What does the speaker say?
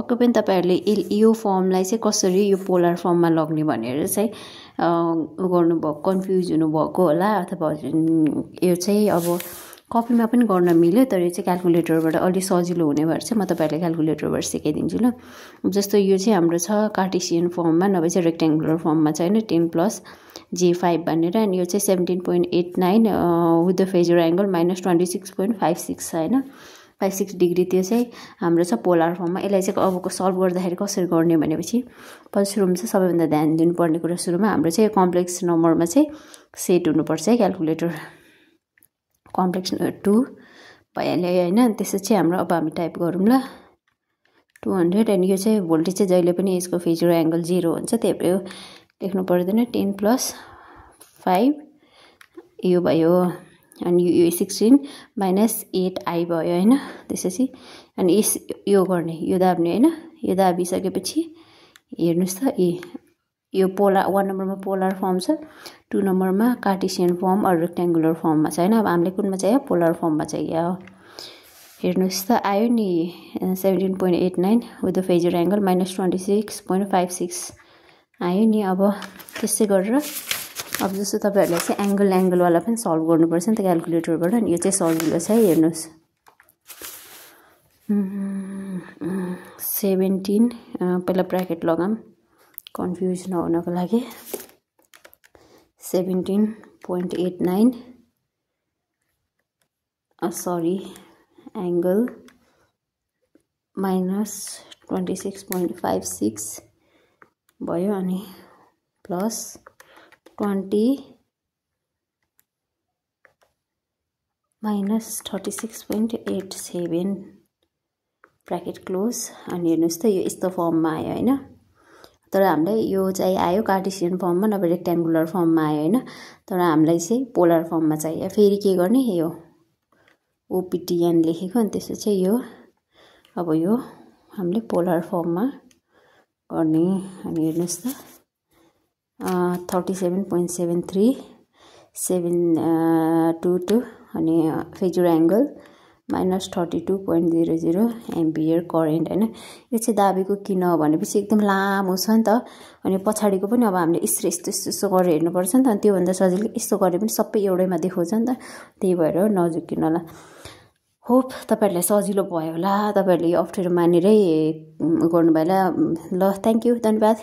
पक्कै पनि तपाईहरुले यो फर्मलाई चाहिँ कसरी यो पोलर फर्ममा लग्ने भनेर चाहिँ गर्नुभएको कन्फ्युज हुनुभएको होला अथवा यो चाहिँ अब कपीमा पनि गर्न मिल्यो तर यो चाहिँ क्याल्कुलेटरबाट अलि सजिलो हुने भएर चाहिँ म तपाईहरुलाई क्याल्कुलेटरबाट सिकाइदिन्छु ल जस्तो यो चाहिँ हाम्रो छ कार्टेसियन फर्ममा नभए चाहिँ रेक्टेंगुलर फर्ममा चाहिँ हैन 10 + j5 भनेर अनि यो चाहिँ 17.89 विथ द फेजर एंगल -26.56 हैन 56 डिग्री त्यो चाहिँ हाम्रो छ पोलर फर्ममा यसलाई चाहिँ अबको सल्भ गर्दाखेरि कसरी गर्ने भनेपछि सुरुमा चाहिँ सबैभन्दा ध्यान दिनुपर्ने कुरा सुरुमा हाम्रो चाहिँ कम्प्लेक्स नम्बरमा चाहिँ सेट हुनुपर्छ है क्याल्कुलेटर कम्प्लेक्स 2 भइहाल्यो हैन त्यसपछि हाम्रो अब हामी टाइप गरौँ ल 200 अनि यो चाहिँ भोल्टेज चाहिँ जहिले पनि यसको फेजर एंगल 0 हुन्छ त्यही भएर लेख्नु पर्दैन 10 + 5 यो भयो अनि यो 16 - 8i भयो हैन त्यसपछि अनि यो गर्ने यो दाब्ने हैन यो दाबिसकेपछि हेर्नुस् त यो पोलर 1 नम्बरमा पोलर फर्म छ 2 नम्बरमा कार्टेसियन फर्म अर रेक्टेंगुलर फर्ममा छ हैन अब हामीले कुनमा चाहियो पोलर फर्ममा चाहियो हेर्नुस् त आयो नि 17.89 विथ द फेजर एंगल -26.56 आयो नि अब त्यसै गरेर अब जस्तो तपाईहरुले चाहिँ एंगल वाला पनि सल्भ गर्नुपर्छ नि त क्याल्कुलेटरबाट अनि यो चाहिँ सजिलो छ है हेर्नुस् 17 पहिला ब्र्याकेट लगाम कन्फ्युज नहुनको लागि 17.89 सरी एंगल -26.56 भयो अनि प्लस 20 -36.87 ब्र्याकेट क्लोज अनि हेर्नुस् त यो यस्तो फर्ममा आयो हैन तर हामीलाई यो चाहिँ आयो कार्टेसियन फर्ममा नभए रेक्टेंगुलर फर्ममा आयो हैन तर हामीलाई चाहिँ पोलर फर्ममा चाहियो फेरि के गर्ने यो ओपीटीएन लेखेको अनि त्यसपछि यो अब यो हामीले पोलर फर्ममा गर्ने अनि हेर्नुस् त 37.73 722 अनि फेजर एंगल -32.00 एम्पियर करेन्ट हैन यो चाहिँ दाबेको किन भनेपछि एकदम लामो छ नि त अनि पछाडीको पनि अब हामीले यस्तो गरेर हेर्नु पर्छ नि त अनि त्यो भन्दा सजिलो यस्तो गरे पनि सबै एउटैमा देखाउँछ नि त त्यही भएर नजुकिनु होला होप तपाईहरुलाई सजिलो भयो होला तपाईहरुले यो अप्ठ्यारो मानेरै गर्नुभयो होला ल थ्यांक यू धन्यवाद